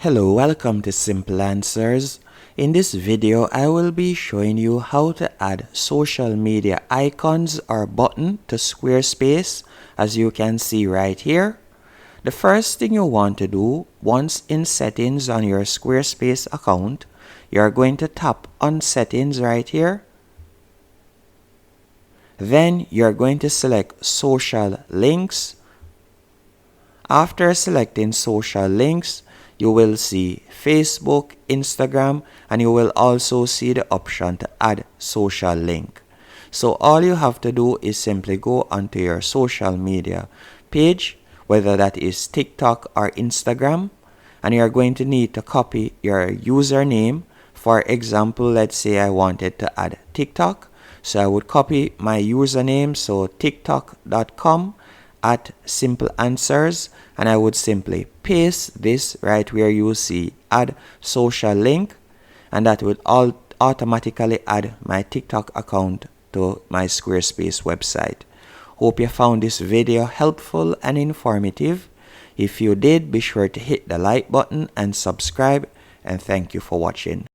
Hello, welcome to Simple Answers. In this video, I will be showing you how to add social media icons or button to Squarespace, as you can see right here. The first thing you want to do, once in settings on your Squarespace account, you're going to tap on settings right here. Then you're going to select social links. After selecting social links, you will see Facebook, Instagram, and you will also see the option to add social link. So all you have to do is simply go onto your social media page, whether that is TikTok or Instagram, and you're going to need to copy your username. For example, let's say I wanted to add TikTok. So I would copy my username, so tiktok.com/simpleanswers, and I would simply paste this right where you see add social link, and that would automatically add my TikTok account to my Squarespace website. Hope you found this video helpful and informative. If you did, be sure to hit the like button and subscribe, and thank you for watching.